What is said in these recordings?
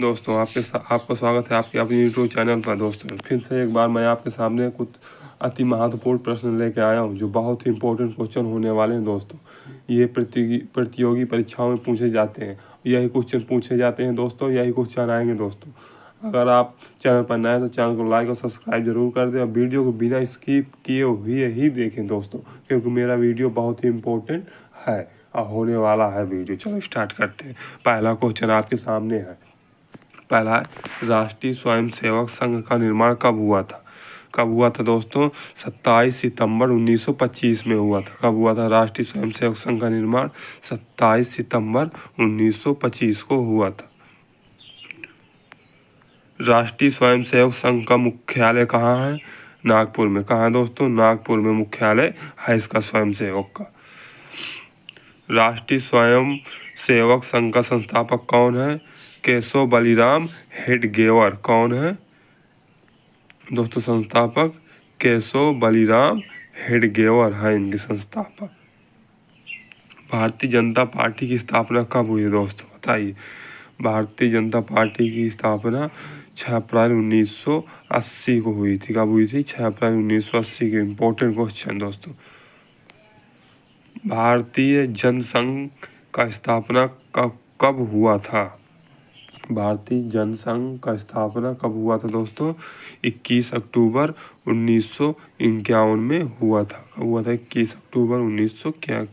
दोस्तों आपका स्वागत है आपके अपने यूट्यूब चैनल पर। दोस्तों फिर से एक बार मैं आपके सामने कुछ अति महत्वपूर्ण प्रश्न लेके आया हूँ जो बहुत ही इंपॉर्टेंट क्वेश्चन होने वाले हैं। दोस्तों ये प्रतियोगी परीक्षाओं में पूछे जाते हैं, यही क्वेश्चन पूछे जाते हैं दोस्तों, यही क्वेश्चन आएंगे दोस्तों। अगर आप चैनल पर नए हैं तो चैनल को लाइक और सब्सक्राइब जरूर कर दें और वीडियो को बिना स्किप किए हुए ही देखें दोस्तों, क्योंकि मेरा वीडियो बहुत ही इंपॉर्टेंट है और होने वाला है वीडियो। चलो स्टार्ट करते हैं। पहला क्वेश्चन आपके सामने है। पहला है, राष्ट्रीय स्वयंसेवक संघ का निर्माण कब हुआ था? कब हुआ था दोस्तों? 27 सितंबर 1925 में हुआ था। कब हुआ था राष्ट्रीय स्वयंसेवक संघ का निर्माण? 27 सितंबर 1925 को हुआ था। राष्ट्रीय स्वयंसेवक संघ का मुख्यालय कहाँ है? नागपुर में। कहाँ है दोस्तों? नागपुर में मुख्यालय है इसका स्वयंसेवक का। राष्ट्रीय स्वयं सेवक संघ का संस्थापक कौन है? केशव बलिराम हेडगेवार। कौन है दोस्तों संस्थापक? केशव बलिराम हेडगेवार है इनके संस्थापक। भारतीय जनता पार्टी की स्थापना कब हुई दोस्तों? बताइए। भारतीय जनता पार्टी की स्थापना 6 अप्रैल 1980 को हुई थी। कब हुई थी? 6 अप्रैल 1980 के। इम्पोर्टेंट क्वेश्चन दोस्तों। भारतीय जनसंघ का स्थापना कब हुआ था? भारतीय जनसंघ का स्थापना कब हुआ था दोस्तों? 21 अक्टूबर 1951 में हुआ था। कब हुआ था? 21 अक्टूबर 1951।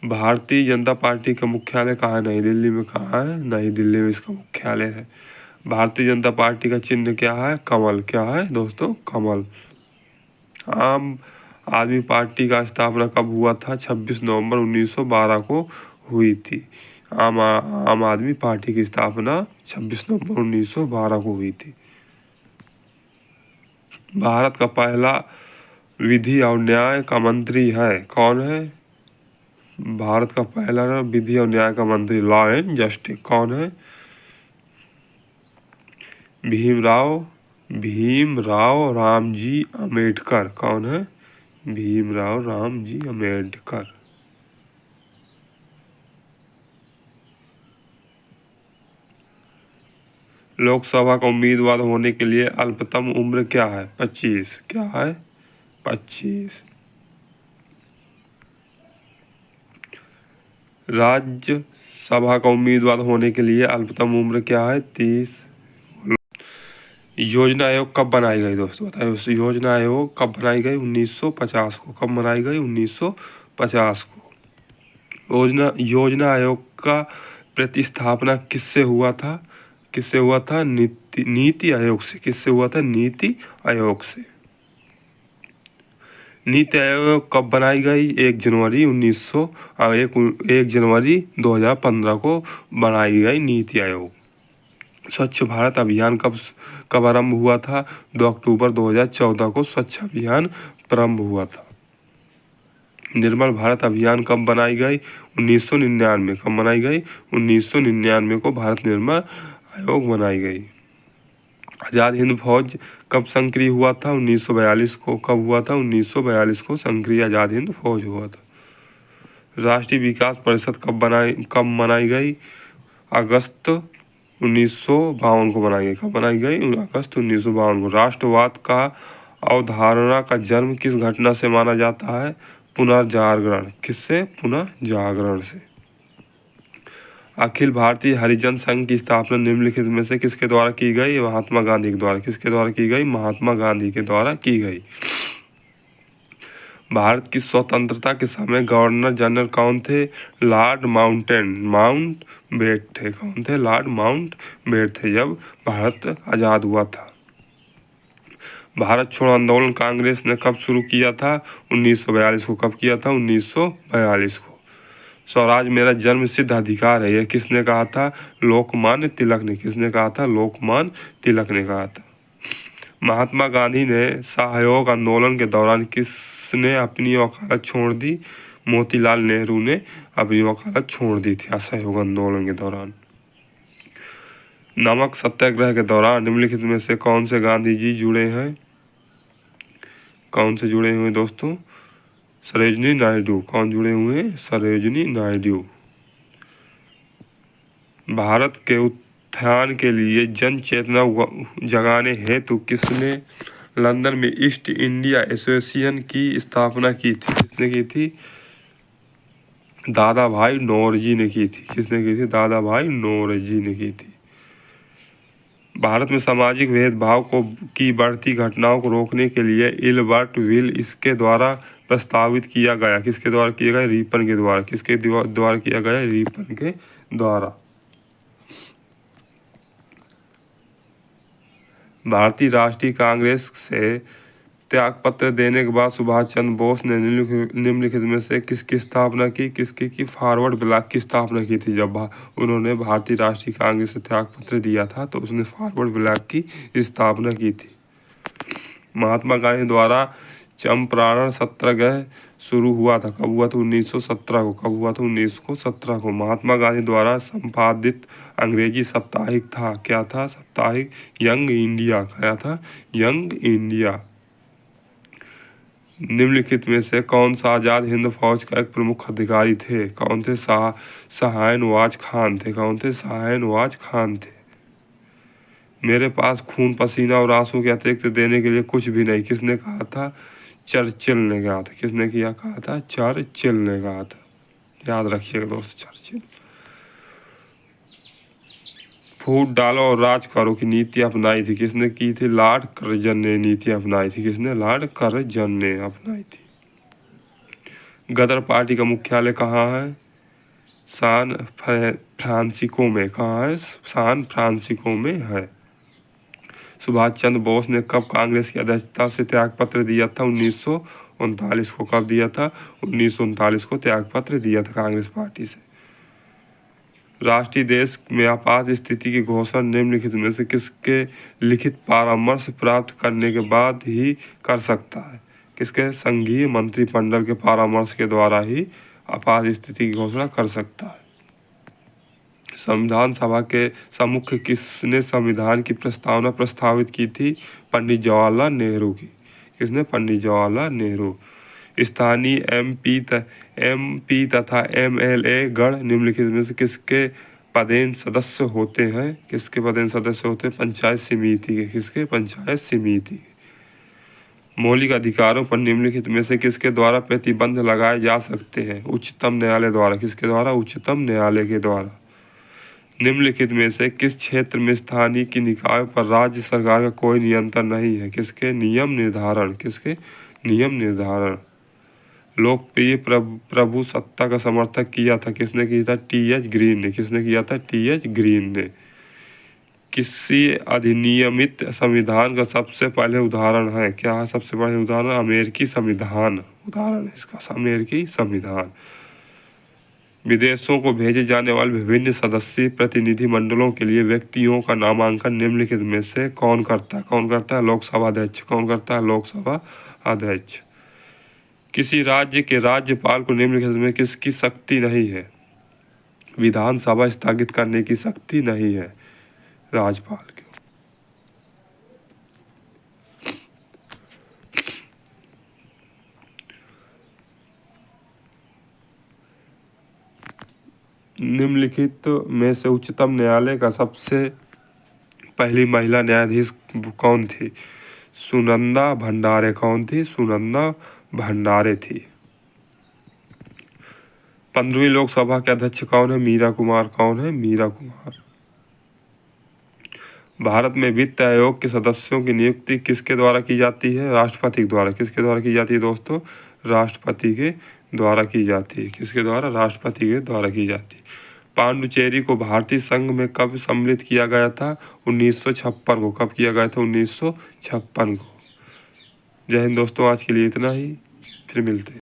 भारतीय जनता पार्टी का मुख्यालय कहाँ है? नई दिल्ली में। कहाँ है? नई दिल्ली में इसका मुख्यालय है। भारतीय जनता पार्टी का चिन्ह क्या है? कमल। क्या है दोस्तों? कमल। आम आदमी पार्टी का स्थापना कब हुआ था? 26 नवंबर 1912 को हुई थी। आम आदमी पार्टी की स्थापना 26 नवंबर 1912 को हुई थी। भारत का पहला विधि और न्याय का मंत्री है। कौन है? भारत का पहला विधि और न्याय का मंत्री, लॉ एंड जस्टिस। कौन है? भीमराव रामजी अम्बेडकर। कौन है? भीमराव रामजी अम्बेडकर। लोकसभा का उम्मीदवार होने के लिए अल्पतम उम्र क्या है? 25। क्या है? 25। राज्यसभा का उम्मीदवार होने के लिए अल्पतम उम्र क्या है? 30। योजना आयोग कब बनाई गई दोस्तों? बताइए। उस योजना आयोग कब बनाई गई? 1950 को। कब बनाई गई? 1950 को। योजना आयोग का प्रतिस्थापना किससे हुआ था? किससे हुआ था? नीति आयोग से। किससे हुआ था? नीति आयोग से। नीति आयोग कब बनाई गई? 1 जनवरी 2015 को बनाई गई नीति आयोग। स्वच्छ भारत अभियान कब आरंभ हुआ था? 2 अक्टूबर 2014 को स्वच्छ अभियान प्रारंभ हुआ था। निर्मल भारत अभियान कब बनाई गई? 1999। कब बनाई गई? 1999 को भारत निर्मल आयोग बनाई गई। आज़ाद हिंद फौज कब सक्रिय हुआ था? 1942 को। कब हुआ था? 1942 को सक्रिय आज़ाद हिंद फौज हुआ था। राष्ट्रीय विकास परिषद कब मनाई गई? अगस्त 1952 को बनाई गई। कब बनाई गई? अगस्त 1952 को। राष्ट्रवाद का अवधारणा का जन्म किस घटना से माना जाता है? पुनर्जागरण। किससे? पुनर्जागरण से। अखिल भारतीय हरिजन संघ की स्थापना निम्नलिखित में से किसके द्वारा की गई? महात्मा गांधी के द्वारा। किसके द्वारा की गई? महात्मा गांधी के द्वारा की गई। भारत की स्वतंत्रता के समय गवर्नर जनरल कौन थे? लॉर्ड माउंटबेटन थे। कौन थे? लॉर्ड माउंटबेटन थे जब भारत आज़ाद हुआ था। भारत छोड़ो आंदोलन कांग्रेस ने कब शुरू किया था? 1942 को। कब किया था? 1942 को। स्वराज मेरा जन्म सिद्ध अधिकार है, यह किसने कहा था? लोकमान्य तिलक ने। किसने कहा था? लोकमान्य तिलक ने कहा था। महात्मा गांधी ने असहयोग आंदोलन के दौरान किसने अपनी वकालत छोड़ दी? मोतीलाल नेहरू ने अपनी वकालत छोड़ दी थी असहयोग आंदोलन के दौरान। नमक सत्याग्रह के दौरान निम्नलिखित में से कौन से गांधी जी जुड़े हैं? कौन से जुड़े हुए दोस्तों? सरोजिनी नायडू। कौन जुड़े हुए? सरोजिनी नायडू। भारत के उत्थान के लिए जन चेतना जगाने हेतु किसने लंदन में ईस्ट इंडिया एसोसिएशन की स्थापना की थी? किसने की थी? दादा भाई नौरोजी ने की थी। किसने की थी? दादा भाई नौरोजी ने की थी। भारत में सामाजिक भेदभाव की बढ़ती घटनाओं को रोकने के लिए इल्बर्ट विल इसके द्वारा प्रस्तावित किया गया। किसके द्वारा किया गया? रिपन के द्वारा। किसके द्वारा किया गया? रिपन के द्वारा। भारतीय राष्ट्रीय कांग्रेस से त्यागपत्र देने के बाद सुभाष चंद्र बोस ने निम्नलिखित में से किसकी स्थापना की? किसकी की? फॉरवर्ड ब्लॉक की स्थापना की थी। जब उन्होंने भारतीय राष्ट्रीय कांग्रेस से त्यागपत्र दिया था तो उसने फॉरवर्ड ब्लॉक की स्थापना की थी। महात्मा गांधी द्वारा चंपारण सत्याग्रह शुरू हुआ था। कब हुआ था? 1917 को। कब हुआ था? 1917 को। महात्मा गांधी द्वारा संपादित अंग्रेजी साप्ताहिक था। क्या था? साप्ताहिक यंग इंडिया। क्या था? Young India. निम्नलिखित में से कौन सा आजाद हिंद फौज का एक प्रमुख अधिकारी थे? कौन थे? शाहनवाज खान थे। कौन थे? शाहनवाज खान थे। मेरे पास खून पसीना और आंसू के अतिरिक्त देने के लिए कुछ भी नहीं, किसने कहा था? चर्चिल ने कहा था। किसने कहा था? चर्चिल ने कहा था। याद रखिएगा दोस्त, चर्चिल। फूट डालो और राज करो की नीति अपनाई थी। किसने की थी? लॉर्ड कर्जन ने नीति अपनाई थी। किसने? लॉर्ड कर्जन ने अपनाई थी। गदर पार्टी का मुख्यालय कहाँ है? सैन फ्रांसिस्को में। कहाँ है? सैन फ्रांसिस्को में है। सुभाष चंद्र बोस ने कब कांग्रेस की अध्यक्षता से त्यागपत्र दिया था? 1939 को। कब दिया था? 1939 को त्यागपत्र दिया था कांग्रेस पार्टी से। राष्ट्रीय देश में आपात स्थिति की घोषणा निम्नलिखित में से किसके लिखित परामर्श प्राप्त करने के बाद ही कर सकता है? किसके? संघीय मंत्रिमंडल के परामर्श के द्वारा ही आपात स्थिति की घोषणा कर सकता है। संविधान सभा के सम्मुख किसने संविधान की प्रस्तावना प्रस्तावित की थी? पंडित जवाहरलाल नेहरू की। किसने? पंडित जवाहरलाल नेहरू। स्थानीय एमपी तथा एमएलए गण निम्नलिखित में से किसके पदेन सदस्य होते हैं? किसके पदेन सदस्य होते हैं? पंचायत समिति के। किसके? पंचायत समिति के। मौलिक अधिकारों पर निम्नलिखित में से किसके द्वारा प्रतिबंध लगाए जा सकते हैं? उच्चतम न्यायालय द्वारा। किसके द्वारा? उच्चतम न्यायालय के द्वारा। निम्नलिखित में से किस क्षेत्र में स्थानीय की निकायों पर राज्य सरकार का कोई नियंत्रण नहीं है? किसके? नियम निर्धारण। किसके? नियम निर्धारण। लोकप्रिय प्रभु सत्ता का समर्थक किया था। किसने किया था? टी.एच. ग्रीन ने। किसने किया था? टी.एच. ग्रीन ने। किसी अधिनियमित संविधान का सबसे पहले उदाहरण है? क्या है सबसे पहले उदाहरण? अमेरिकी संविधान उदाहरण है इसका, अमेरिकी संविधान। विदेशों को भेजे जाने वाले विभिन्न सदस्यीय प्रतिनिधि मंडलों के लिए व्यक्तियों का नामांकन निम्नलिखित में से कौन करता है? कौन करता है? लोकसभा अध्यक्ष। कौन करता है? लोकसभा अध्यक्ष। किसी राज्य के राज्यपाल को निम्नलिखित में किसकी शक्ति नहीं है? विधानसभा स्थगित करने की शक्ति नहीं है राज्यपाल की। निम्नलिखित में से उच्चतम न्यायालय का सबसे पहली महिला न्यायाधीश कौन थी? सुनंदा भंडारे। कौन थी? सुनंदा भंडारे थी। 15वीं लोकसभा के अध्यक्ष कौन है? मीरा कुमार। कौन है? मीरा कुमार। भारत में वित्त आयोग के सदस्यों की नियुक्ति किसके द्वारा की जाती है? राष्ट्रपति के द्वारा। किसके द्वारा की जाती है दोस्तों? राष्ट्रपति के द्वारा की जाती है। किसके द्वारा? राष्ट्रपति के द्वारा की जाती है। पांडुचेरी को भारतीय संघ में कब सम्मिलित किया गया था? 1956 को। कब किया गया था? 1956 को। जय हिंद दोस्तों, आज के लिए इतना ही, फिर मिलते हैं।